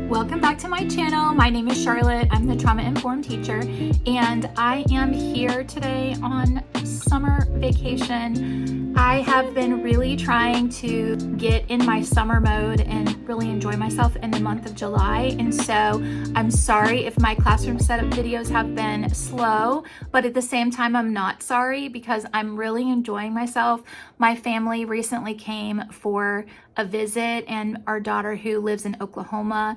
Welcome back to my channel. My name is Charlotte. I'm the trauma informed teacher, and I am here today on summer vacation. I have been really trying to get in my summer mode and really enjoy myself in the month of July. And so I'm sorry if my classroom setup videos have been slow, but at the same time, I'm not sorry because I'm really enjoying myself. My family recently came for a visit, and our daughter, who lives in Oklahoma,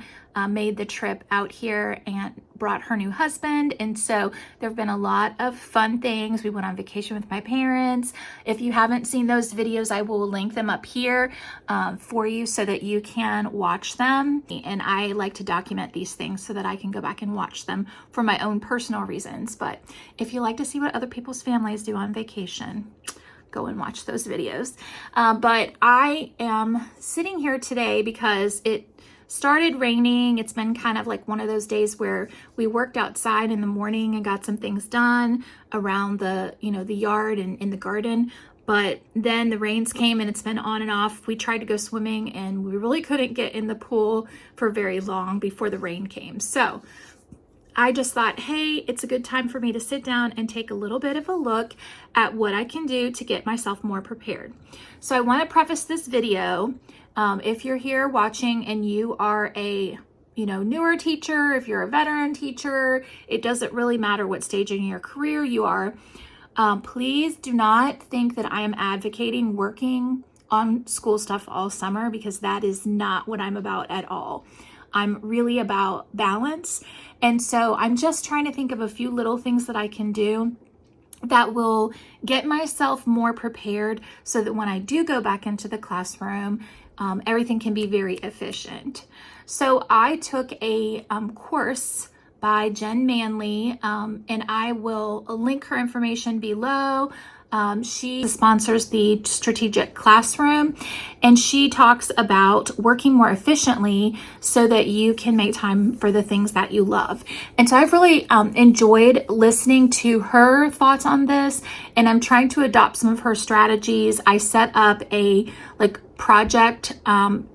made the trip out here and brought her new husband. And so there have been a lot of fun things. We went on vacation with my parents. If you haven't seen those videos, I will link them up here for you so that you can watch them. And I like to document these things so that I can go back and watch them for my own personal reasons. But if you like to see what other people's families do on vacation, go and watch those videos. But I am sitting here today because it started raining. It's been kind of like one of those days where we worked outside in the morning and got some things done around the yard and in the garden. But then the rains came and it's been on and off. We tried to go swimming and we really couldn't get in the pool for very long before the rain came. So I just thought, hey, it's a good time for me to sit down and take a little bit of a look at what I can do to get myself more prepared. So I want to preface this video. If you're here watching and you are a newer teacher, if you're a veteran teacher, it doesn't really matter what stage in your career you are. Please do not think that I am advocating working on school stuff all summer, because that is not what I'm about at all. I'm really about balance. And so I'm just trying to think of a few little things that I can do that will get myself more prepared so that when I do go back into the classroom, everything can be very efficient. So I took a course by Jen Manley, and I will link her information below. She sponsors the Strategic Classroom, and she talks about working more efficiently so that you can make time for the things that you love. And so I've really enjoyed listening to her thoughts on this, and I'm trying to adopt some of her strategies. I set up a project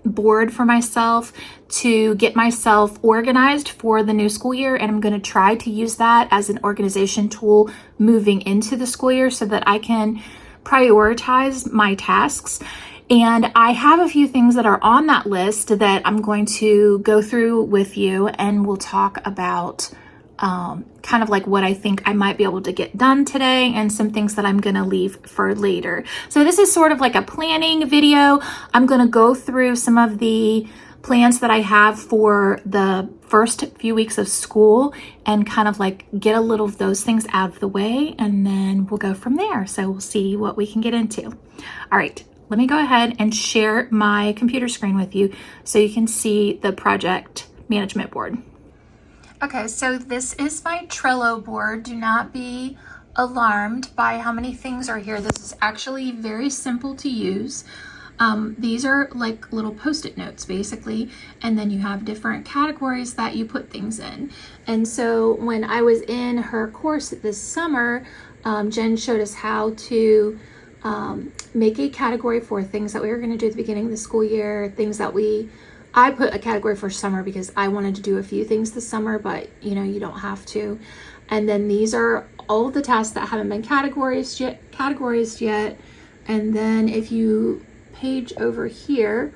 board for myself to get myself organized for the new school year, and I'm going to try to use that as an organization tool moving into the school year so that I can prioritize my tasks. And I have a few things that are on that list that I'm going to go through with you, and we'll talk about kind of like what I think I might be able to get done today and some things that I'm going to leave for later. So this is sort of like a planning video. I'm going to go through some of the plans that I have for the first few weeks of school and kind of like get a little of those things out of the way, and then we'll go from there. So we'll see what we can get into. All right, let me go ahead and share my computer screen with you so you can see the project management board. Okay, so this is my Trello board. Do not be alarmed by how many things are here. This is actually very simple to use. These are like little post-it notes basically, and then you have different categories that you put things in. And so when I was in her course this summer, Jen showed us how to make a category for things that we were going to do at the beginning of the school year, things that I put a category for summer because I wanted to do a few things this summer, but you don't have to. And then these are all of the tasks that haven't been categorized yet. And then if you page over here,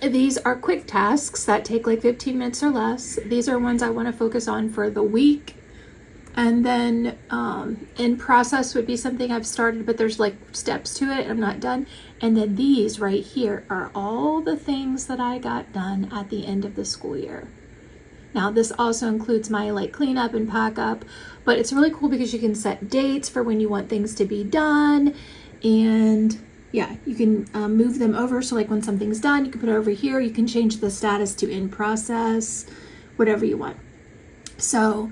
these are quick tasks that take like 15 minutes or less. These are ones I want to focus on for the week. And then in process would be something I've started, but there's like steps to it. I'm not done. And then these right here are all the things that I got done at the end of the school year. Now this also includes my cleanup and pack up, but it's really cool because you can set dates for when you want things to be done. And yeah, you can move them over. So like when something's done, you can put it over here. You can change the status to in process, whatever you want. So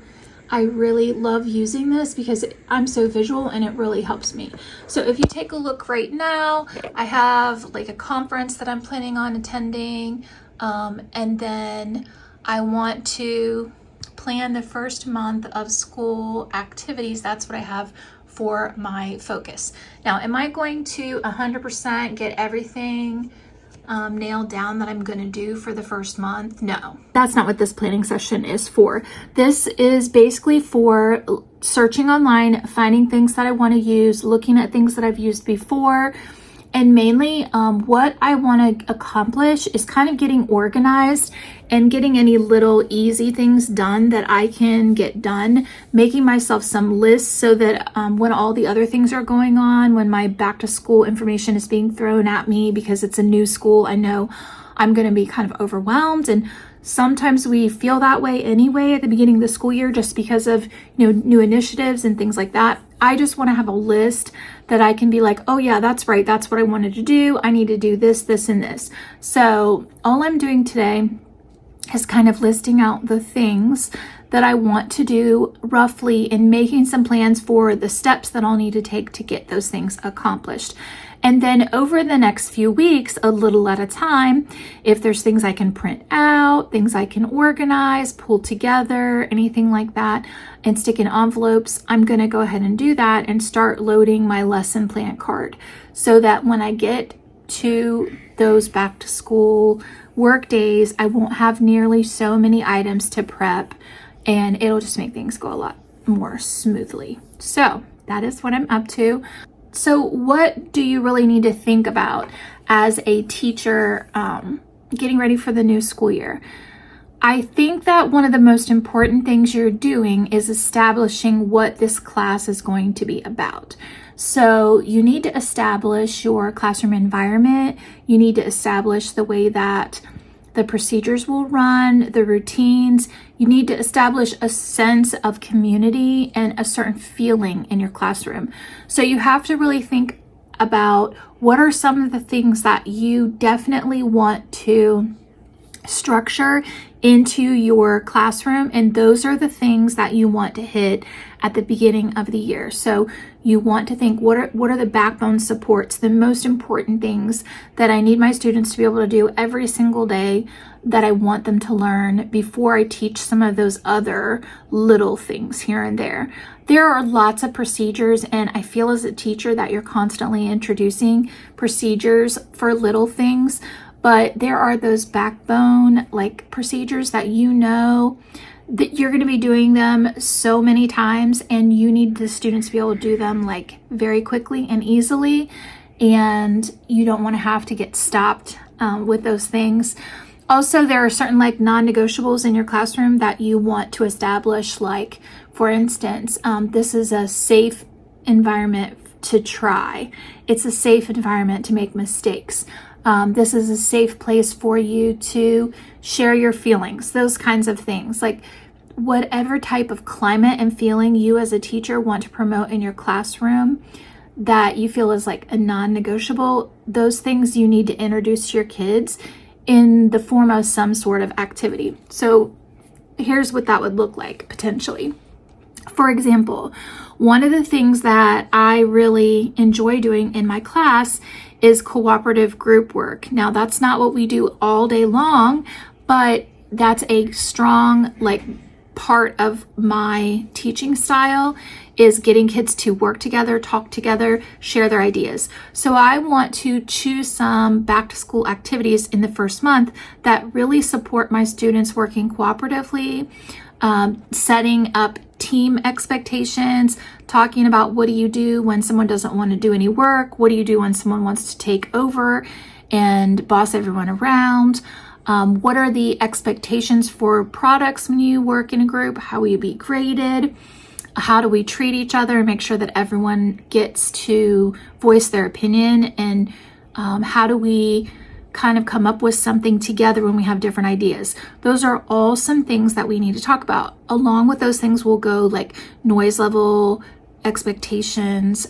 I really love using this because I'm so visual and it really helps me. So if you take a look right now, I have like a conference that I'm planning on attending. And then I want to plan the first month of school activities. That's what I have for my focus. Now, am I going to 100% get everything nailed down that I'm going to do for the first month. No, that's not what this planning session is for. This is basically for searching online, finding things that I want to use, looking at things that I've used before. And mainly what I want to accomplish is kind of getting organized and getting any little easy things done that I can get done, making myself some lists so that when all the other things are going on, when my back to school information is being thrown at me because it's a new school, I know I'm going to be kind of overwhelmed. And sometimes we feel that way anyway at the beginning of the school year just because of, new initiatives and things like that. I just want to have a list that I can be like, oh yeah, that's right. That's what I wanted to do. I need to do this, this, and this. So all I'm doing today is kind of listing out the things that I want to do roughly and making some plans for the steps that I'll need to take to get those things accomplished. And then over the next few weeks, a little at a time, if there's things I can print out, things I can organize, pull together, anything like that, and stick in envelopes, I'm going to go ahead and do that and start loading my lesson plan card so that when I get to those back to school work days, I won't have nearly so many items to prep, and it'll just make things go a lot more smoothly. So that is what I'm up to. So what do you really need to think about as a teacher getting ready for the new school year? I think that one of the most important things you're doing is establishing what this class is going to be about. So you need to establish your classroom environment. You need to establish the way that the procedures will run, the routines. You need to establish a sense of community and a certain feeling in your classroom. So you have to really think about what are some of the things that you definitely want to structure into your classroom, and those are the things that you want to hit at the beginning of the year. So you want to think, what are the backbone supports, the most important things that I need my students to be able to do every single day that I want them to learn before I teach some of those other little things here and there. There are lots of procedures, and I feel as a teacher that you're constantly introducing procedures for little things, but there are those backbone procedures that that you're going to be doing them so many times, and you need the students to be able to do them very quickly and easily, and you don't want to have to get stopped with those things. Also, there are certain non-negotiables in your classroom that you want to establish, for instance, this is a safe environment to try. It's a safe environment to make mistakes. This is a safe place for you to share your feelings, those kinds of things. Whatever type of climate and feeling you as a teacher want to promote in your classroom that you feel is a non-negotiable, those things you need to introduce to your kids in the form of some sort of activity. So here's what that would look like potentially. For example, one of the things that I really enjoy doing in my class is cooperative group work. Now, that's not what we do all day long, but that's a strong part of my teaching style, is getting kids to work together, talk together, share their ideas. So I want to choose some back to school activities in the first month that really support my students working cooperatively, setting up team expectations, talking about what do you do when someone doesn't want to do any work, what do you do when someone wants to take over and boss everyone around. What are the expectations for products when you work in a group? How will you be graded? How do we treat each other and make sure that everyone gets to voice their opinion? And how do we kind of come up with something together when we have different ideas? Those are all some things that we need to talk about. Along with those things will go noise level, expectations,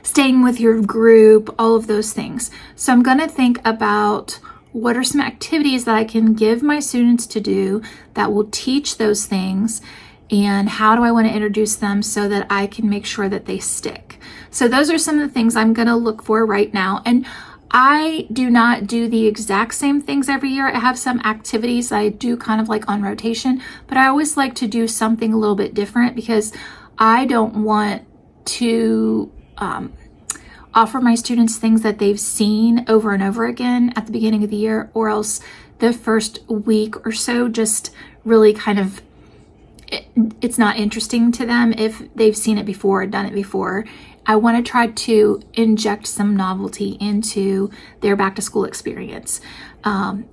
staying with your group, all of those things. So I'm going to think about what are some activities that I can give my students to do that will teach those things, and how do I want to introduce them so that I can make sure that they stick. So those are some of the things I'm going to look for right now. And I do not do the exact same things every year. I have some activities I do kind of on rotation, but I always like to do something a little bit different because I don't want to offer my students things that they've seen over and over again at the beginning of the year, or else the first week or so just really kind of, it's not interesting to them if they've seen it before or done it before. I want to try to inject some novelty into their back to school experience.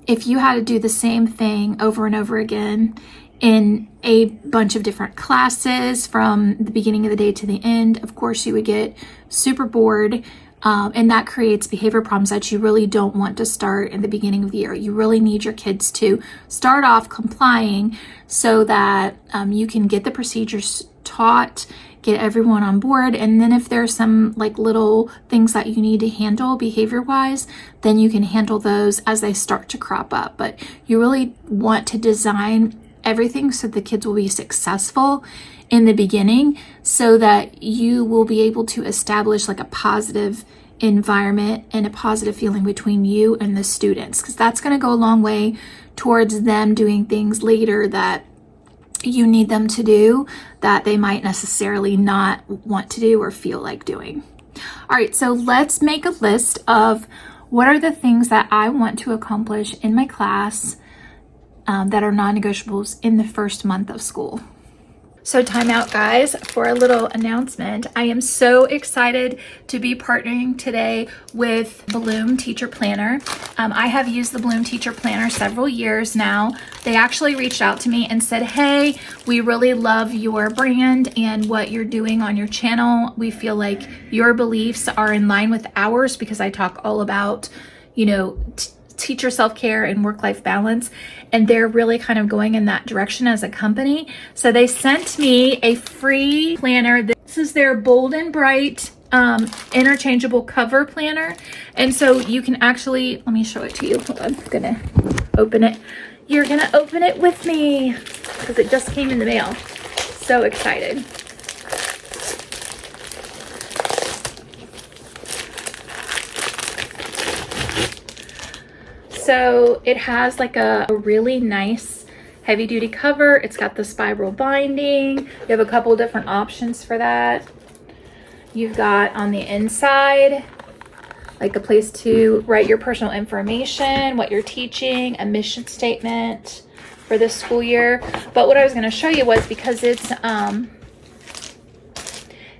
If you had to do the same thing over and over again in a bunch of different classes from the beginning of the day to the end, of course you would get super bored. And that creates behavior problems that you really don't want to start in the beginning of the year. You really need your kids to start off complying so that you can get the procedures taught, get everyone on board, and then if there's some like little things that you need to handle behavior wise, then you can handle those as they start to crop up. But you really want to design everything so the kids will be successful in the beginning, so that you will be able to establish like a positive environment and a positive feeling between you and the students, because that's going to go a long way towards them doing things later that you need them to do that they might necessarily not want to do or feel like doing. All right, so let's make a list of what are the things that I want to accomplish in my class that are non-negotiables in the first month of school. So time out, guys, for a little announcement. I am so excited to be partnering today with Bloom Teacher Planner. I have used the Bloom Teacher Planner several years now. They actually reached out to me and said, hey, we really love your brand and what you're doing on your channel. We feel like your beliefs are in line with ours, because I talk all about, you know, teacher self-care and work-life balance, and they're really kind of going in that direction as a company. So they sent me a free planner. This is their Bold and Bright interchangeable cover planner, and so you can actually, let me show it to you. Hold on, I'm gonna open it. You're gonna open it with me because it just came in the mail. So excited. So it has like a really nice heavy duty cover. It's got the spiral binding. You have a couple different options for that. You've got on the inside like a place to write your personal information, what you're teaching, a mission statement for this school year. But what I was going to show you was, because it's an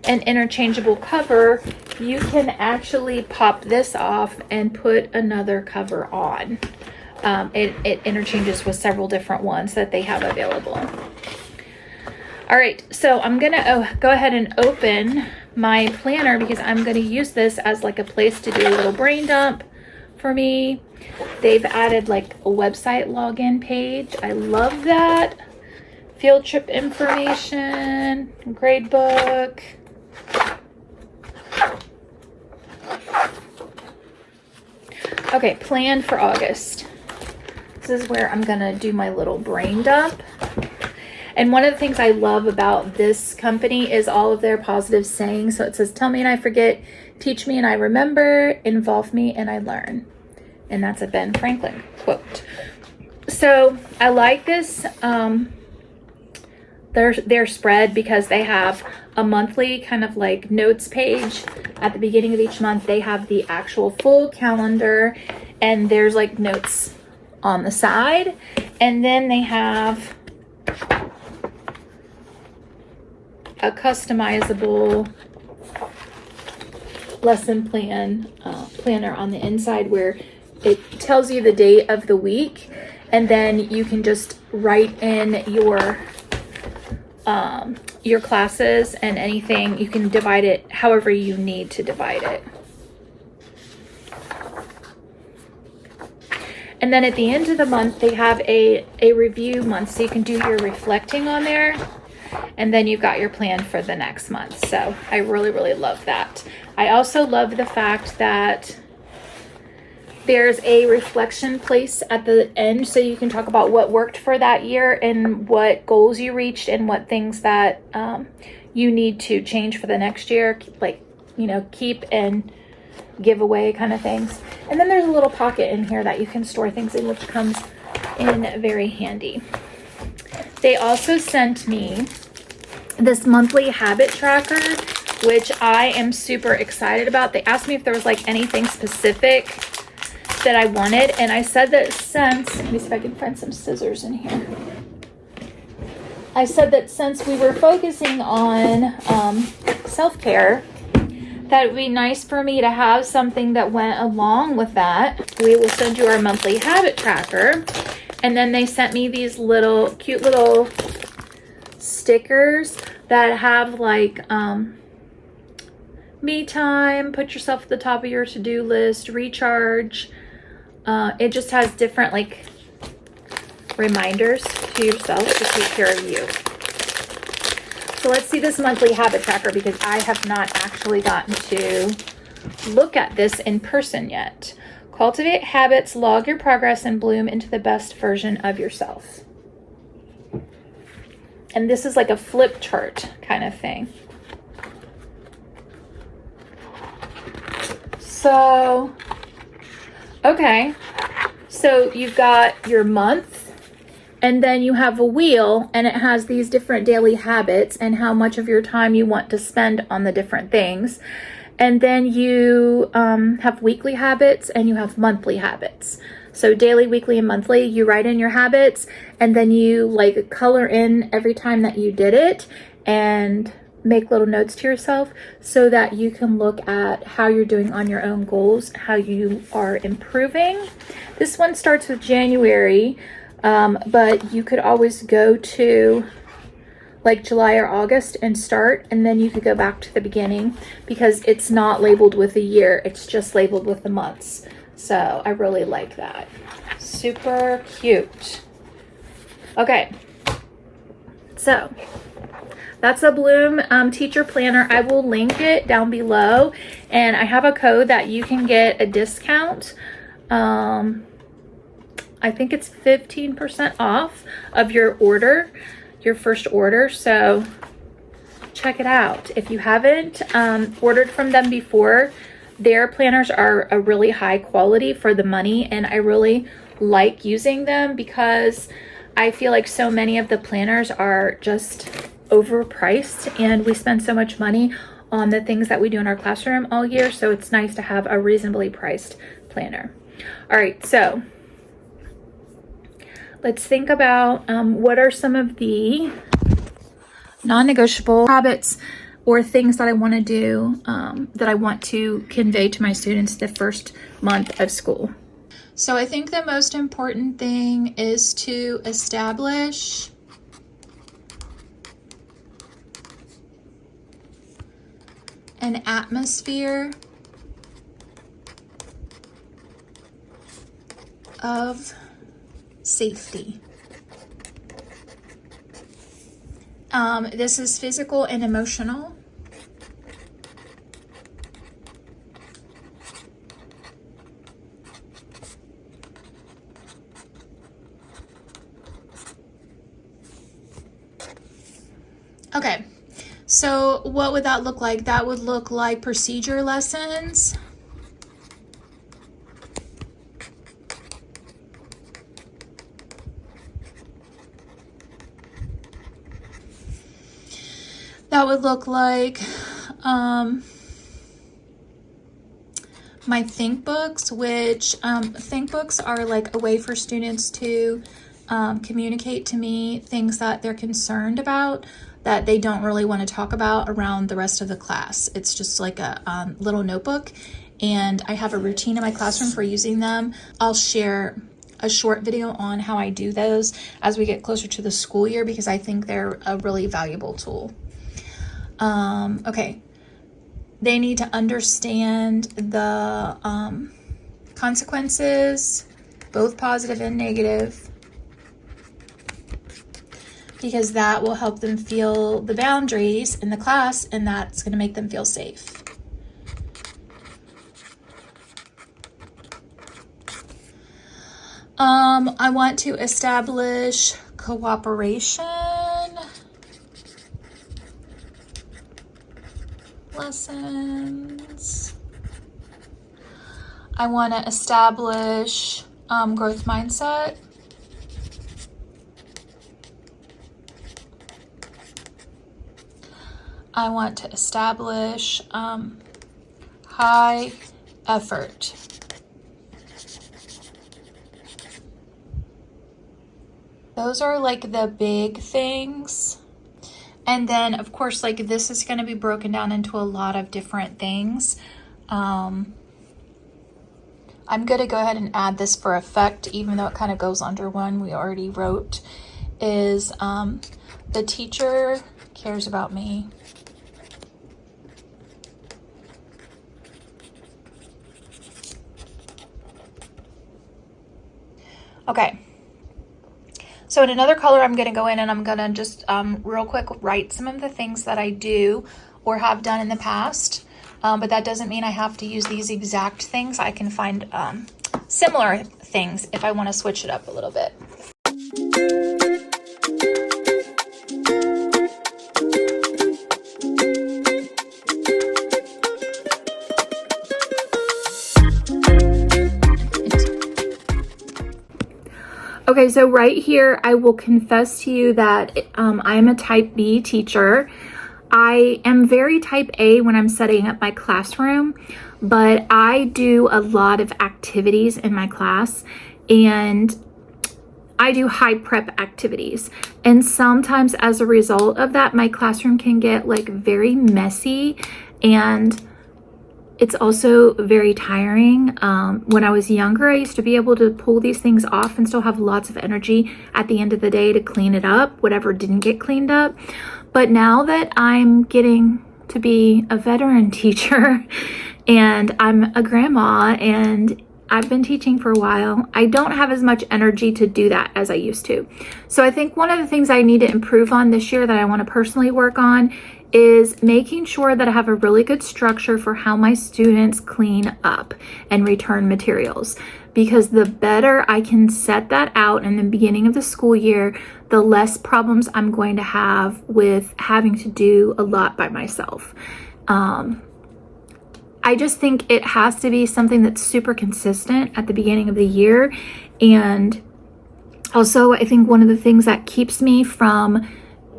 interchangeable cover, you can actually pop this off and put another cover on. It interchanges with several different ones that they have available. All right, so I'm gonna go ahead and open my planner, because I'm gonna use this as like a place to do a little brain dump for me. They've added like a website login page. I love that. Field trip information, grade book. Okay, plan for August. This is where I'm gonna do my little brain dump. And one of the things I love about this company is all of their positive sayings. So it says, tell me and I forget, teach me and I remember, involve me and I learn. And that's a Ben Franklin quote. So I like this, their spread, because they have a monthly kind of like notes page. At the beginning of each month, they have the actual full calendar, and there's like notes on the side. And then they have a customizable lesson plan planner on the inside, where it tells you the day of the week, and then you can just write in your classes and anything. You can divide it however you need to divide it. And then at the end of the month, they have a review month, so you can do your reflecting on there, and then you've got your plan for the next month. So I really, really love that. I also love the fact that there's a reflection place at the end, so you can talk about what worked for that year and what goals you reached and what things that you need to change for the next year, like, you know, keep and give away kind of things. And then there's a little pocket in here that you can store things in, which comes in very handy. They also sent me this monthly habit tracker, which I am super excited about. They asked me if there was like anything specific that I wanted, and I said that since, let me see if I can find some scissors in here. I said that since we were focusing on self-care, that it would be nice for me to have something that went along with that. We will send you our monthly habit tracker. And then they sent me these little cute little stickers that have like me time, put yourself at the top of your to-do list, recharge. It just has different like reminders to yourself to take care of you. So let's see this monthly habit tracker, because I have not actually gotten to look at this in person yet. Cultivate habits, log your progress, and bloom into the best version of yourself. And this is like a flip chart kind of thing. So, okay. So you've got your month. And then you have a wheel, and it has these different daily habits and how much of your time you want to spend on the different things. And then you have weekly habits and you have monthly habits. So daily, weekly, and monthly, you write in your habits, and then you like color in every time that you did it and make little notes to yourself so that you can look at how you're doing on your own goals, how you are improving. This one starts with January. But you could always go to like July or August and start, and then you could go back to the beginning because it's not labeled with a year. It's just labeled with the months. So I really like that. Super cute. Okay. So that's a Bloom teacher planner. I will link it down below, and I have a code that you can get a discount. I think it's 15% off of your order, your first order. So check it out. If you haven't ordered from them before, their planners are a really high quality for the money. And I really like using them because I feel like so many of the planners are just overpriced, and we spend so much money on the things that we do in our classroom all year. So it's nice to have a reasonably priced planner. All right, so let's think about what are some of the non-negotiable habits or things that I want to do, that I want to convey to my students the first month of school. So I think the most important thing is to establish an atmosphere of safety. This is physical and emotional. Okay, so what would that look like? That would look like procedure lessons. That would look like my think books, which think books are like a way for students to communicate to me things that they're concerned about that they don't really want to talk about around the rest of the class. It's just like a little notebook, and I have a routine in my classroom for using them. I'll share a short video on how I do those as we get closer to the school year because I think they're a really valuable tool. Okay, they need to understand the consequences, both positive and negative, because that will help them feel the boundaries in the class, and that's going to make them feel safe. I want to establish cooperation lessons. I want to establish growth mindset. I want to establish high effort. Those are like the big things. And then of course, like this is going to be broken down into a lot of different things. I'm going to go ahead and add this for effect, even though it kind of goes under one we already wrote, is the teacher cares about me. Okay. So in another color, I'm going to go in and I'm going to just real quick write some of the things that I do or have done in the past. But that doesn't mean I have to use these exact things. I can find similar things if I want to switch it up a little bit. Okay, so right here, I will confess to you that I am a type B teacher. I am very type A when I'm setting up my classroom, but I do a lot of activities in my class, and I do high prep activities. And sometimes as a result of that, my classroom can get like very messy, and it's also very tiring. When I was younger, I used to be able to pull these things off and still have lots of energy at the end of the day to clean it up, whatever didn't get cleaned up. But now that I'm getting to be a veteran teacher and I'm a grandma and I've been teaching for a while, I don't have as much energy to do that as I used to. So I think one of the things I need to improve on this year that I want to personally work on is making sure that I have a really good structure for how my students clean up and return materials. Because the better I can set that out in the beginning of the school year, the less problems I'm going to have with having to do a lot by myself. I just think it has to be something that's super consistent at the beginning of the year. And also, I think one of the things that keeps me from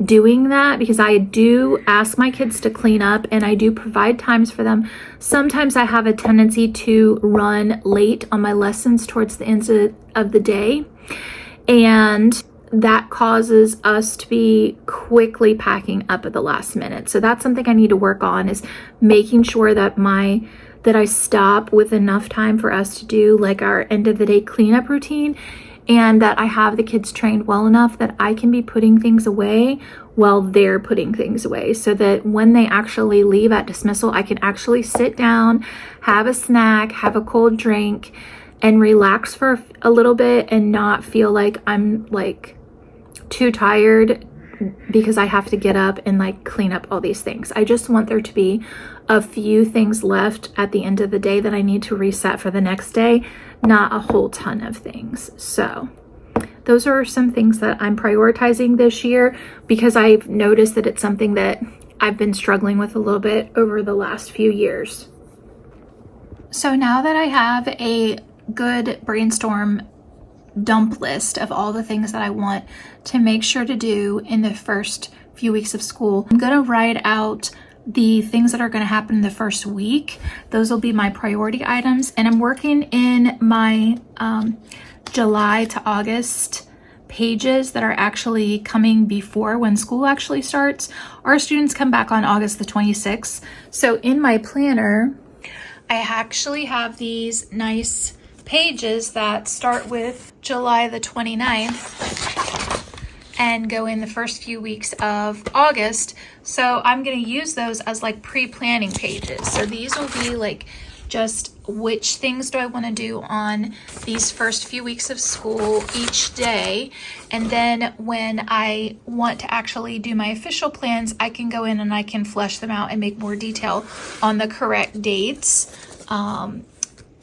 doing that, because I do ask my kids to clean up and I do provide times for them, sometimes I have a tendency to run late on my lessons towards the end of the day, and that causes us to be quickly packing up at the last minute. So that's something I need to work on, is making sure that I stop with enough time for us to do like our end of the day cleanup routine, and that I have the kids trained well enough that I can be putting things away while they're putting things away, so that when they actually leave at dismissal, I can actually sit down, have a snack, have a cold drink, and relax for a little bit and not feel like I'm like too tired because I have to get up and like clean up all these things. I just want there to be a few things left at the end of the day that I need to reset for the next day, not a whole ton of things. So those are some things that I'm prioritizing this year, because I've noticed that it's something that I've been struggling with a little bit over the last few years. So now that I have a good brainstorm dump list of all the things that I want to make sure to do in the first few weeks of school, I'm gonna write out the things that are going to happen in the first week. Those will be my priority items, and I'm working in my July to August pages that are actually coming before when school actually starts. Our students come back on August the 26th. So in my planner, I actually have these nice pages that start with July the 29th and go in the first few weeks of August. So I'm going to use those as like pre-planning pages. So these will be like just which things do I want to do on these first few weeks of school each day. And then when I want to actually do my official plans, I can go in and I can flesh them out and make more detail on the correct dates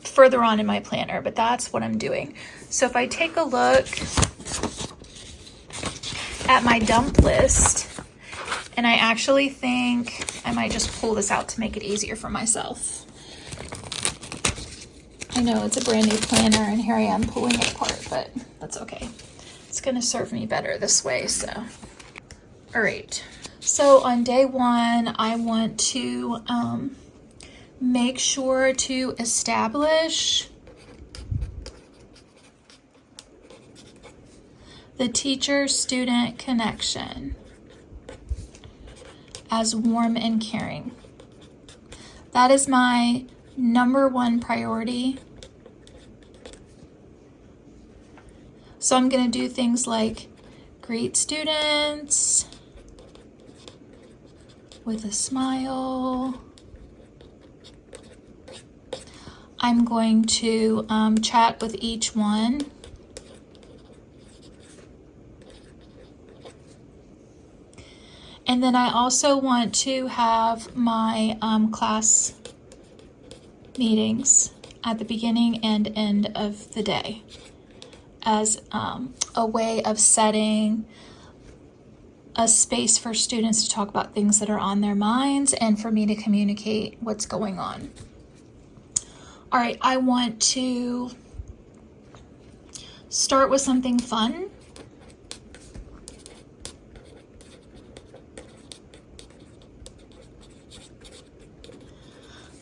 further on in my planner. But that's what I'm doing. So if I take a look at my dump list, and I actually think I might just pull this out to make it easier for myself. I know it's a brand new planner and here I am pulling it apart, but that's okay. It's gonna serve me better this way, so. All right, So on day one, I want to make sure to establish the teacher-student connection as warm and caring. That is my number one priority. So I'm going to do things like greet students with a smile. I'm going to chat with each one. And then I also want to have my class meetings at the beginning and end of the day as a way of setting a space for students to talk about things that are on their minds and for me to communicate what's going on. All right, I want to start with something fun.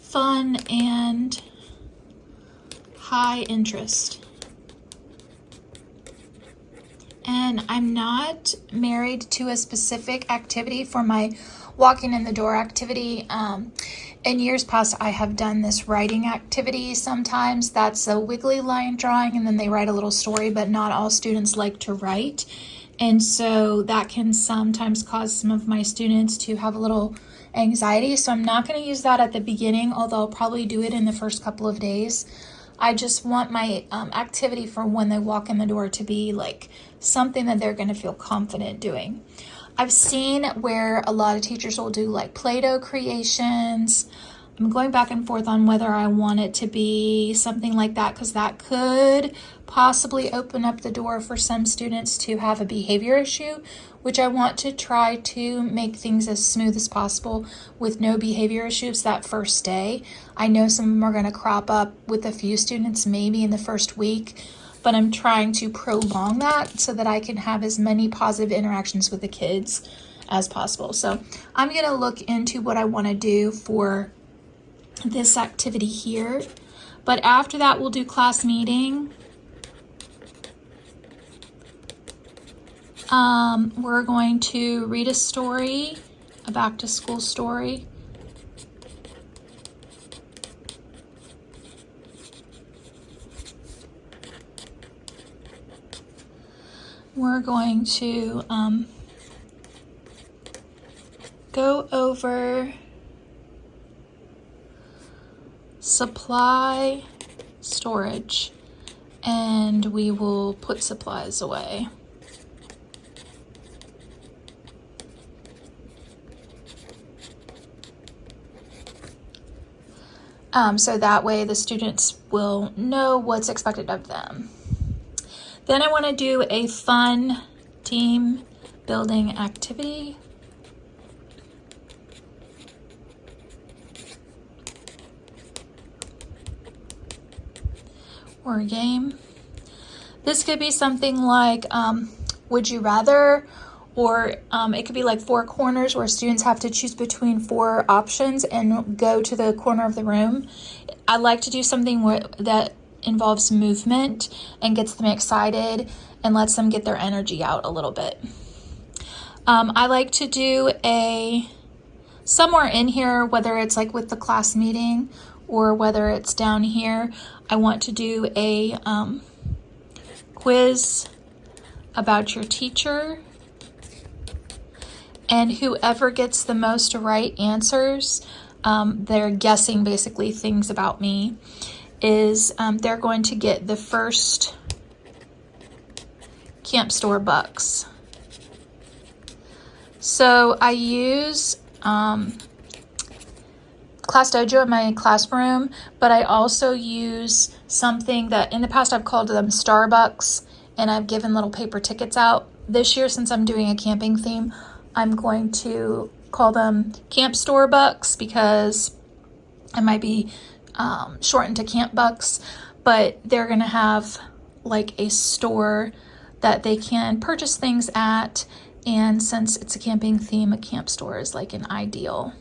Fun and high interest. And I'm not married to a specific activity for my walking in the door activity. In years past, I have done this writing activity sometimes. That's a wiggly line drawing, and then they write a little story, but not all students like to write. And so that can sometimes cause some of my students to have a little anxiety. So I'm not going to use that at the beginning, although I'll probably do it in the first couple of days. I just want my activity for when they walk in the door to be like something that they're going to feel confident doing. I've seen where a lot of teachers will do like Play-Doh creations. I'm going back and forth on whether I want it to be something like that, because that could possibly open up the door for some students to have a behavior issue, which I want to try to make things as smooth as possible with no behavior issues that first day. I know some of them are going to crop up with a few students maybe in the first week, but I'm trying to prolong that so that I can have as many positive interactions with the kids as possible. So I'm going to look into what I want to do for this activity here. But after that, we'll do class meeting. We're going to read a story, a back to school story. We're going to go over supply storage, and we will put supplies away. So that way the students will know what's expected of them. Then I want to do a fun team building activity. Or a game. This could be something like Would You Rather, or it could be like 4 corners where students have to choose between 4 options and go to the corner of the room. I like to do something that involves movement and gets them excited and lets them get their energy out a little bit. I like to do somewhere in here, whether it's like with the class meeting or whether it's down here, I want to do a quiz about your teacher. And whoever gets the most right answers, they're guessing basically things about me, is they're going to get the first camp store bucks. So I use Class Dojo in my classroom, but I also use something that in the past I've called them Starbucks, and I've given little paper tickets out. This year, since I'm doing a camping theme, I'm going to call them Camp Store Bucks, because it might be shortened to Camp Bucks, but they're going to have like a store that they can purchase things at, And since it's a camping theme, a camp store is like an ideal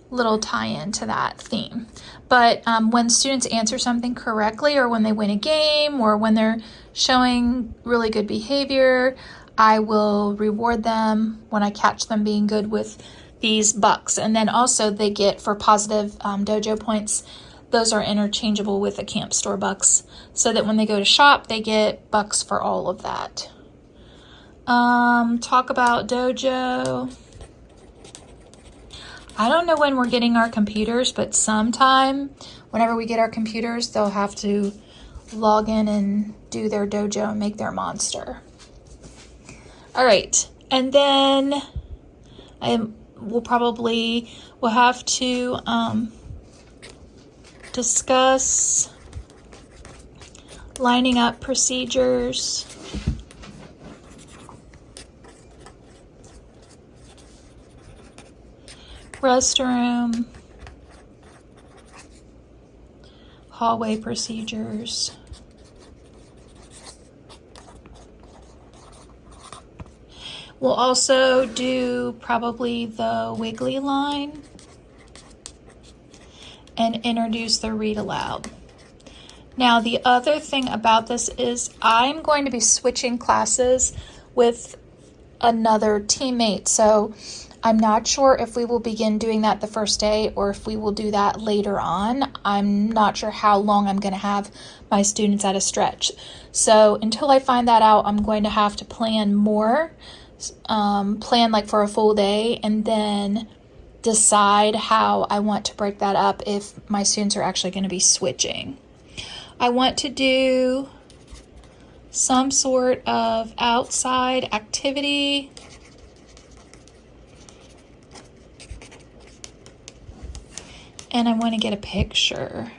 little tie-in to that theme. But when students answer something correctly, or when they win a game, or when they're showing really good behavior, I will reward them when I catch them being good with these bucks. And then also they get, for positive dojo points, those are interchangeable with the camp store bucks, so that when they go to shop, they get bucks for all of that. Talk about dojo. I don't know when we're getting our computers, but sometime whenever we get our computers, they'll have to log in and do their dojo and make their monster. All right, and then we'll have to discuss lining up procedures. Restroom, hallway procedures, we'll also do probably the Wiggly line and introduce the read aloud. Now, the other thing about this is I'm going to be switching classes with another teammate, so I'm not sure if we will begin doing that the first day or if we will do that later on. I'm not sure how long I'm going to have my students at a stretch. So until I find that out, I'm going to have to plan more, plan like for a full day, and then decide how I want to break that up if my students are actually going to be switching. I want to do some sort of outside activity. And I want to get a picture.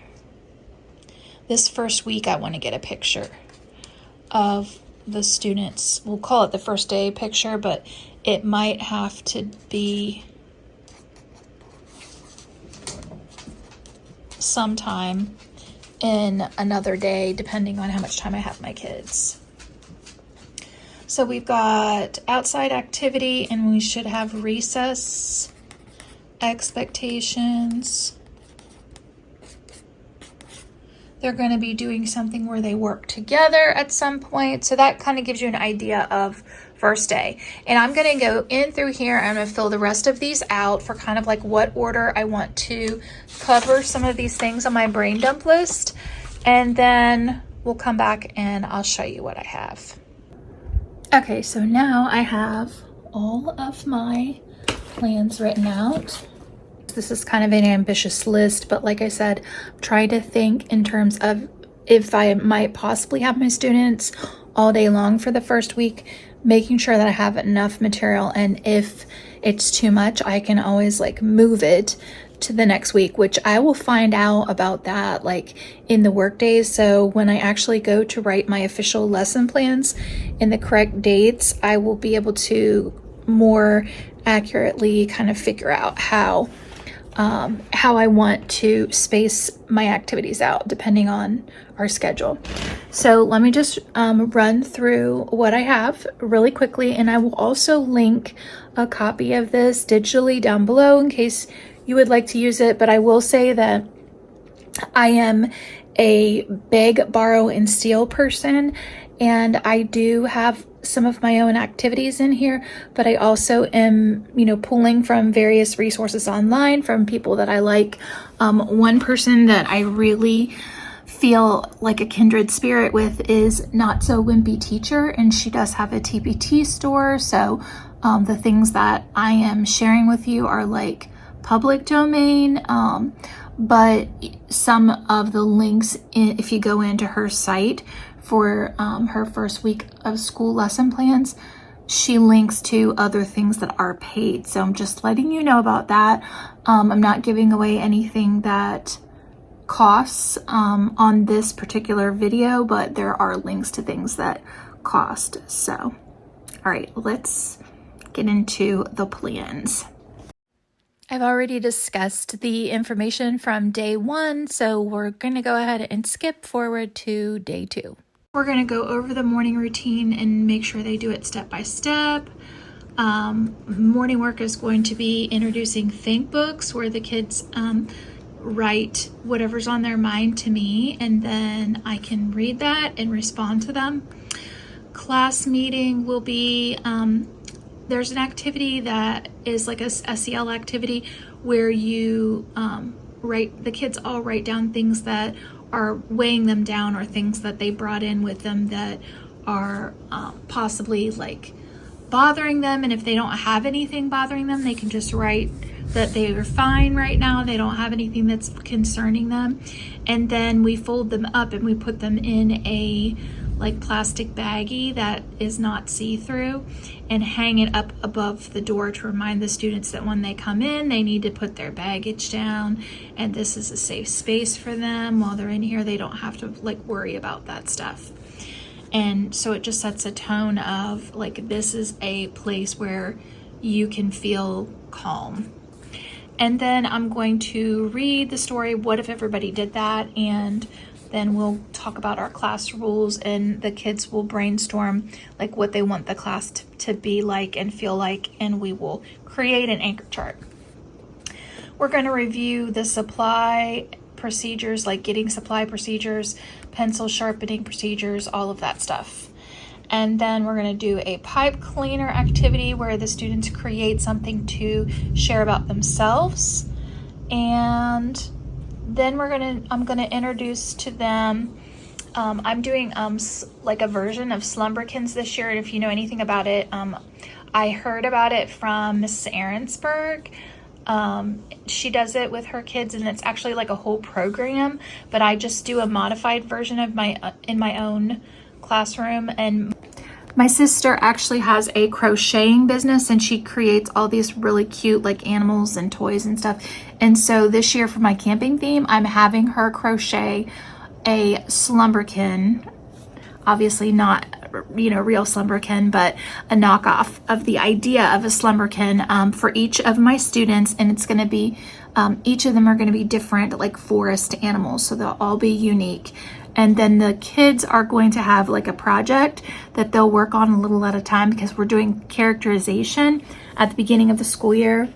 This first week, I want to get a picture of the students. We'll call it the first day picture, but it might have to be sometime in another day, depending on how much time I have my kids. So we've got outside activity, and we should have recess expectations. They're going to be doing something where they work together at some point. So that kind of gives you an idea of first day. And I'm going to go in through here. I'm going to fill the rest of these out for kind of like what order I want to cover some of these things on my brain dump list. And then we'll come back and I'll show you what I have. Okay, so now I have all of my plans written out. This is kind of an ambitious list, but like I said, try to think in terms of if I might possibly have my students all day long for the first week, making sure that I have enough material, and if it's too much, I can always like move it to the next week, which I will find out about that like in the work days. So when I actually go to write my official lesson plans in the correct dates, I will be able to more accurately kind of figure out how I want to space my activities out depending on our schedule. So let me just run through what I have really quickly, and I will also link a copy of this digitally down below in case you would like to use it. But I will say that I am a big borrow and steal person, and I do have some of my own activities in here, but I also am, pulling from various resources online from people that I like. One person that I really feel like a kindred spirit with is Not So Wimpy Teacher, and she does have a TPT store. So the things that I am sharing with you are like public domain, but some of the links, if you go into her site for her first week of school lesson plans, she links to other things that are paid. So I'm just letting you know about that. I'm not giving away anything that costs on this particular video, but there are links to things that cost. So, all right, let's get into the plans. I've already discussed the information from day 1, so we're going to go ahead and skip forward to day 2. We're going to go over the morning routine and make sure they do it step by step. Morning work is going to be introducing Think Books, where the kids write whatever's on their mind to me, and then I can read that and respond to them. Class meeting will be, there's an activity that is like a SEL activity where you the kids all write down things that are weighing them down, or things that they brought in with them that are possibly like bothering them. And if they don't have anything bothering them, they can just write that they are fine right now, they don't have anything that's concerning them. And then we fold them up and we put them in a like plastic baggie that is not see-through, and hang it up above the door to remind the students that when they come in, they need to put their baggage down, and this is a safe space for them. While they're in here, they don't have to like worry about that stuff. And so it just sets a tone of like, this is a place where you can feel calm. And then I'm going to read the story, What If Everybody Did That? And then we'll talk about our class rules, and the kids will brainstorm like what they want the class to be like and feel like, and we will create an anchor chart. We're going to review the supply procedures, like getting supply procedures, pencil sharpening procedures, all of that stuff. And then we're going to do a pipe cleaner activity where the students create something to share about themselves. And then I'm going to introduce to them, I'm doing like a version of Slumberkins this year. And if you know anything about it, I heard about it from Mrs. Ahrensberg. She does it with her kids, and it's actually like a whole program, but I just do a modified version of in my own classroom. And my sister actually has a crocheting business, and she creates all these really cute like animals and toys and stuff. And so this year for my camping theme, I'm having her crochet a Slumberkin, obviously not real Slumberkin, but a knockoff of the idea of a Slumberkin for each of my students. And it's going to be each of them are going to be different, like forest animals, so they'll all be unique. And then the kids are going to have like a project that they'll work on a little at a time, because we're doing characterization at the beginning of the school year.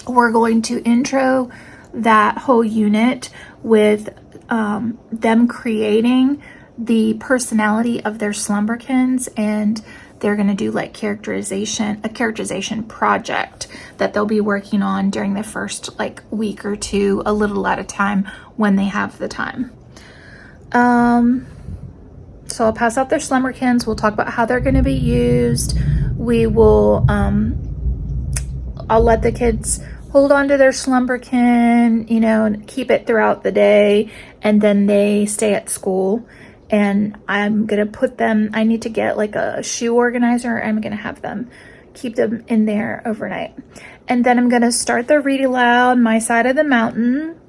We're going to intro that whole unit with them creating the personality of their Slumberkins, and they're going to do like a characterization project that they'll be working on during the first like week or two, a little at a time when they have the time. So I'll pass out their Slumberkins. We'll talk about how they're going to be used. We will, I'll let the kids hold on to their Slumberkin, and keep it throughout the day. And then they stay at school, and I'm going to put them, I need to get like a shoe organizer. I'm going to have them keep them in there overnight. And then I'm going to start the read aloud, My Side of the Mountain,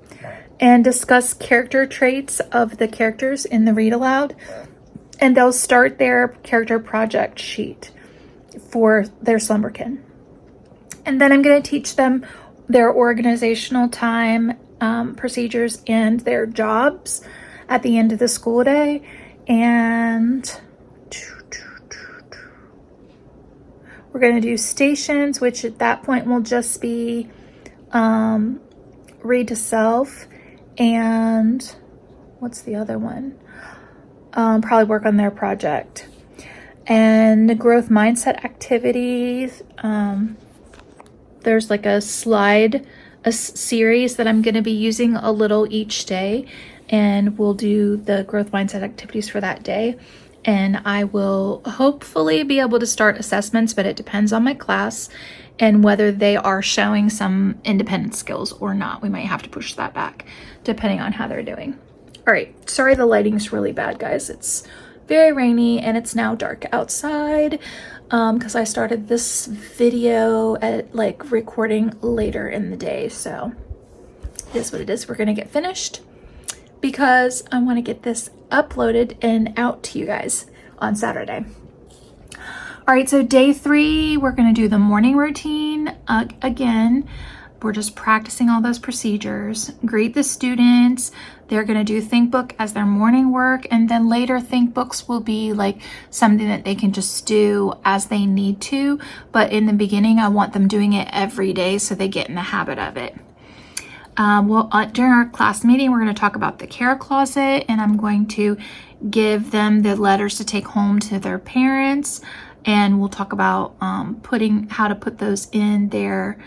and discuss character traits of the characters in the read aloud. And they'll start their character project sheet for their Slumberkin. And then I'm going to teach them their organizational time procedures and their jobs at the end of the school day. And we're going to do stations, which at that point will just be read to self. And what's the other one? Probably work on their project. And the growth mindset activities. There's like a series that I'm going to be using a little each day. And we'll do the growth mindset activities for that day. And I will hopefully be able to start assessments, but it depends on my class and whether they are showing some independent skills or not. We might have to push that back depending on how they're doing. All right, sorry the lighting's really bad, guys. It's very rainy and it's now dark outside because I started this video at like recording later in the day. So it is what it is. We're gonna get finished because I want to get this uploaded and out to you guys on Saturday. All right, so day 3, we're going to do the morning routine again. we're just practicing all those procedures. Greet the students. They're going to do ThinkBook as their morning work, and then later ThinkBooks will be like something that they can just do as they need to. But in the beginning, I want them doing it every day so they get in the habit of it. During our class meeting, we're going to talk about the care closet, and I'm going to give them the letters to take home to their parents, and we'll talk about how to put those in their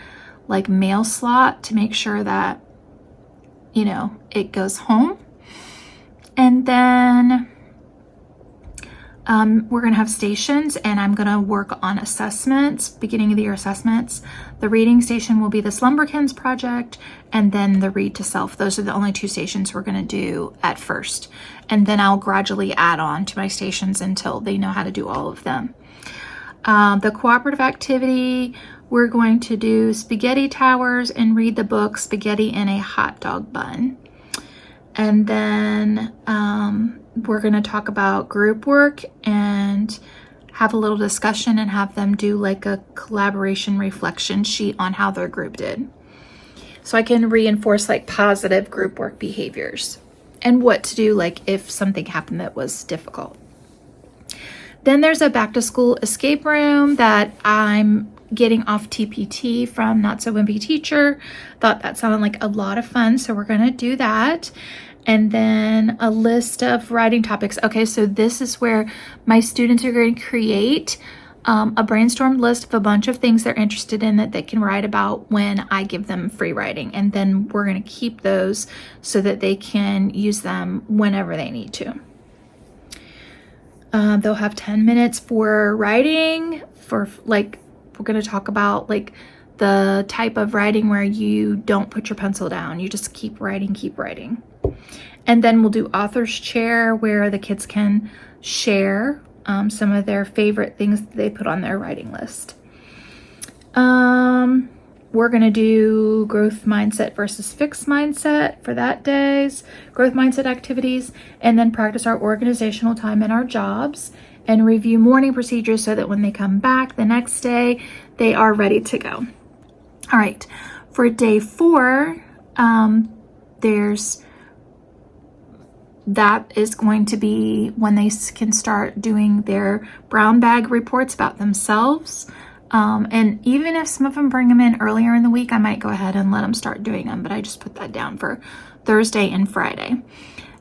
like mail slot to make sure that, you know, it goes home. And then we're going to have stations, and I'm going to work on assessments, beginning of the year assessments. The reading station will be the Slumberkins project, and then the read to self. Those are the only 2 stations we're going to do at first. And then I'll gradually add on to my stations until they know how to do all of them. The cooperative activity, we're going to do spaghetti towers and read the book Spaghetti in a Hot Dog Bun. And then we're going to talk about group work and have a little discussion and have them do like a collaboration reflection sheet on how their group did. So I can reinforce like positive group work behaviors and what to do like if something happened that was difficult. Then there's a back to school escape room that I'm getting off TPT from Not So Wimpy Teacher. Thought that sounded like a lot of fun, so we're gonna do that. And then a list of writing topics. Okay, so this is where my students are going to create a brainstorm list of a bunch of things they're interested in that they can write about when I give them free writing. And then we're going to keep those so that they can use them whenever they need to. They'll have 10 minutes for writing, for like, we're going to talk about like the type of writing where you don't put your pencil down. You just keep writing, keep writing. And then we'll do author's chair where the kids can share some of their favorite things that they put on their writing list. We're going to do growth mindset versus fixed mindset for that day's growth mindset activities, and then practice our organizational time in our jobs and review morning procedures so that when they come back the next day, they are ready to go. All right, for day 4, that is going to be when they can start doing their brown bag reports about themselves. And even if some of them bring them in earlier in the week, I might go ahead and let them start doing them, but I just put that down for Thursday and Friday.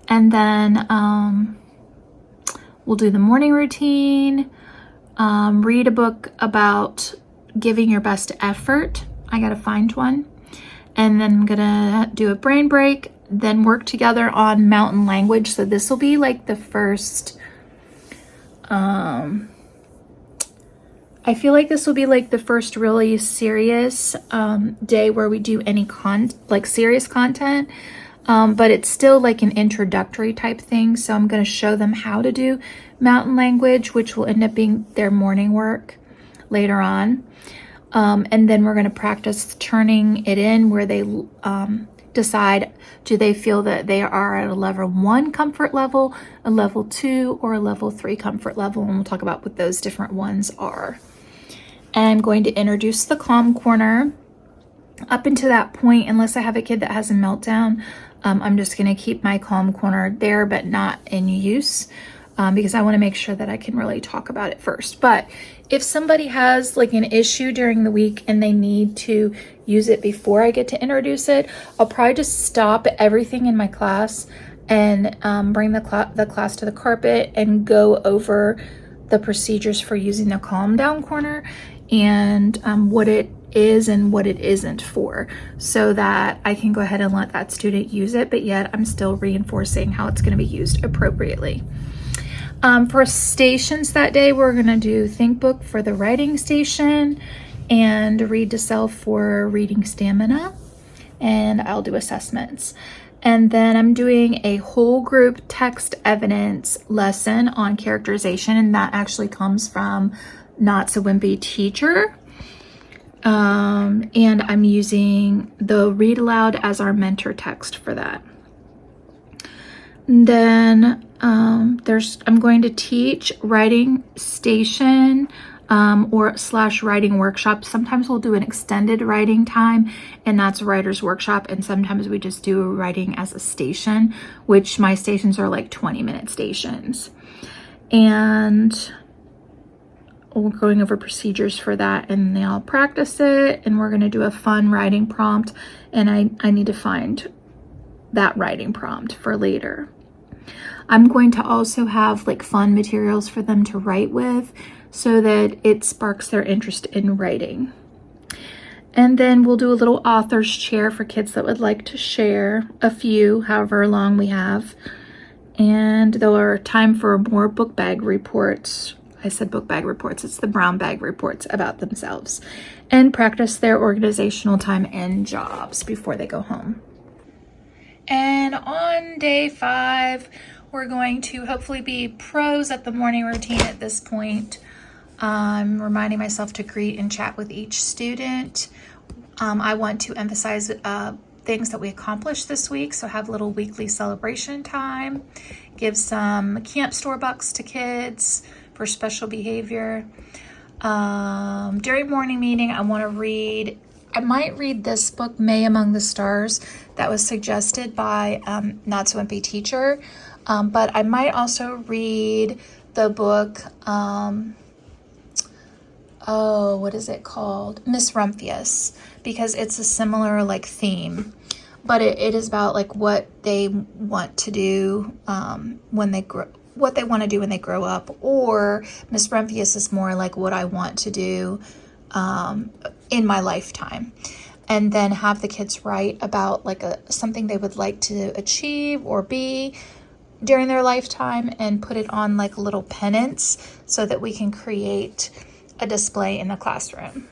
And then we'll do the morning routine, read a book about giving your best effort. I gotta find one. And then I'm gonna do a brain break, then work together on mountain language. So this will be like the first, I feel like this will be like the first really serious day where we do any serious content, but it's still like an introductory type thing. So I'm going to show them how to do mountain language, which will end up being their morning work later on. And then we're going to practice turning it in where they decide, do they feel that they are at a level 1 comfort level, a level 2, or a level 3 comfort level, and we'll talk about what those different ones are. And I'm going to introduce the calm corner. Up until that point, unless I have a kid that has a meltdown, I'm just going to keep my calm corner there but not in use, because I want to make sure that I can really talk about it first. But if somebody has like an issue during the week and they need to use it before I get to introduce it, I'll probably just stop everything in my class and bring the class to the carpet and go over the procedures for using the calm down corner and what it is and what it isn't for, so that I can go ahead and let that student use it, but yet I'm still reinforcing how it's going to be used appropriately. For stations that day, we're going to do ThinkBook for the writing station and Read to Self for reading stamina, and I'll do assessments. And then I'm doing a whole group text evidence lesson on characterization, and that actually comes from Not So Wimpy Teacher. And I'm using the Read Aloud as our mentor text for that. And then I'm going to teach writing station or / writing workshop. Sometimes we'll do an extended writing time, and that's a writer's workshop. And sometimes we just do writing as a station, which my stations are like 20-minute stations. And we're going over procedures for that, and they all practice it, and we're going to do a fun writing prompt, and I need to find that writing prompt for later. I'm going to also have like fun materials for them to write with so that it sparks their interest in writing. And then we'll do a little author's chair for kids that would like to share a few, however long we have. And there are time for more book bag reports. I said book bag reports, it's the brown bag reports about themselves, and practice their organizational time and jobs before they go home. And on day 5, we're going to hopefully be pros at the morning routine at this point. I'm reminding myself to greet and chat with each student. I want to emphasize things that we accomplished this week, so have a little weekly celebration time, give some camp store bucks to kids for special behavior. During morning meeting, I might read this book, May Among the Stars, that was suggested by Not So Wimpy Teacher, but I might also read the book, what is it called? Miss Rumphius, because it's a similar like theme, but it is about like what they want to do when they grow, what they want to do when they grow up, or Miss Rumphius is more like what I want to do in my lifetime. And then have the kids write about like something they would like to achieve or be during their lifetime, and put it on like little pennants so that we can create a display in the classroom.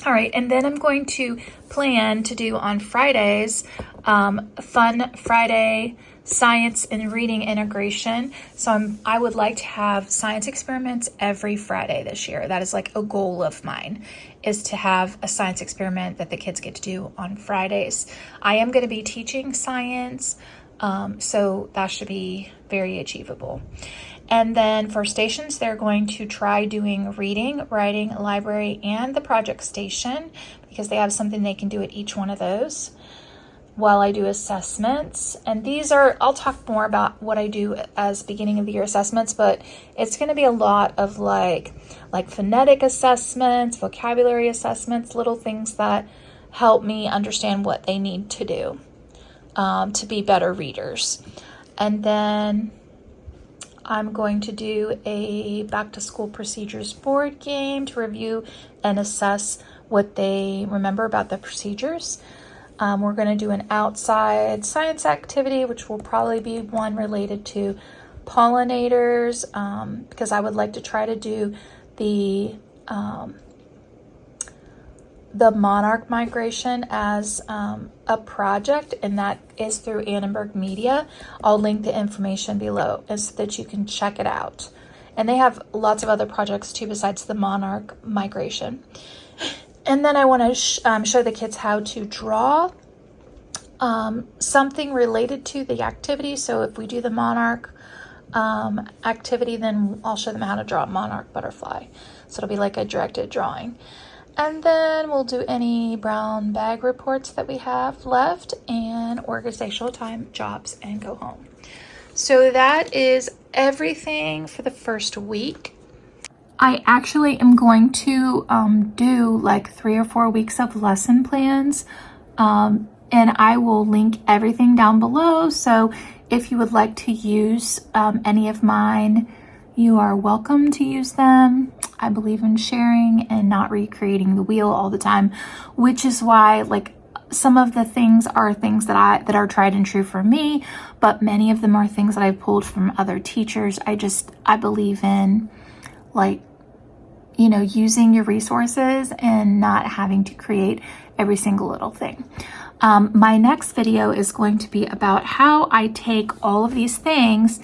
All right, and then I'm going to plan to do on Fridays, Fun Friday science and reading integration. So I would like to have science experiments every Friday this year. That is like a goal of mine, is to have a science experiment that the kids get to do on Fridays. I am going to be teaching science, so that should be very achievable. And then for stations, they're going to try doing reading, writing, library, and the project station, because they have something they can do at each one of those while I do assessments. And these are, I'll talk more about what I do as beginning of the year assessments, but it's going to be a lot of like phonetic assessments, vocabulary assessments, little things that help me understand what they need to do to be better readers. And then I'm going to do a back to school procedures board game to review and assess what they remember about the procedures. We're going to do an outside science activity, which will probably be one related to pollinators, because I would like to try to do the monarch migration as a project, and that is through Annenberg Media. I'll link the information below so that you can check it out. And they have lots of other projects too besides the monarch migration. And then I want to show the kids how to draw something related to the activity. So if we do the monarch activity, then I'll show them how to draw a monarch butterfly. So it'll be like a directed drawing. And then we'll do any brown bag reports that we have left, and organizational time, jobs, and go home. So that is everything for the first week. I actually am going to do like 3 or 4 weeks of lesson plans, and I will link everything down below. So if you would like to use any of mine, you are welcome to use them. I believe in sharing and not recreating the wheel all the time, which is why like some of the things are things that are tried and true for me, but many of them are things that I've pulled from other teachers. I believe in like, you know, using your resources and not having to create every single little thing. My next video is going to be about how I take all of these things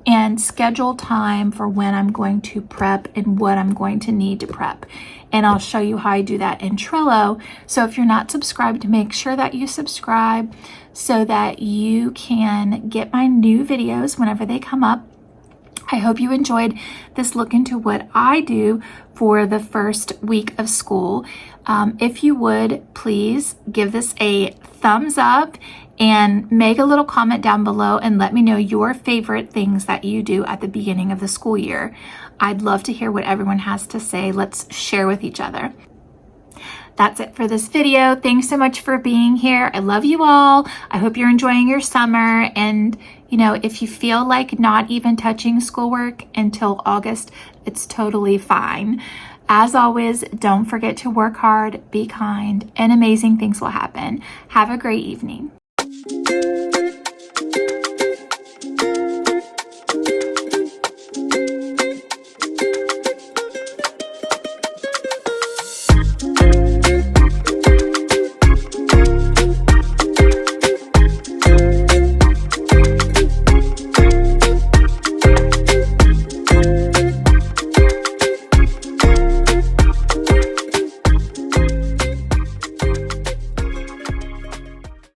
and schedule time for when I'm going to prep and what I'm going to need to prep. And I'll show you how I do that in Trello. So if you're not subscribed, make sure that you subscribe so that you can get my new videos whenever they come up. I hope you enjoyed this look into what I do for the first week of school. If you would, please give this a thumbs up and make a little comment down below and let me know your favorite things that you do at the beginning of the school year. I'd love to hear what everyone has to say. Let's share with each other. That's it for this video. Thanks so much for being here. I love you all. I hope you're enjoying your summer. And, you know, if you feel like not even touching schoolwork until August, it's totally fine. As always, don't forget to work hard, be kind, and amazing things will happen. Have a great evening.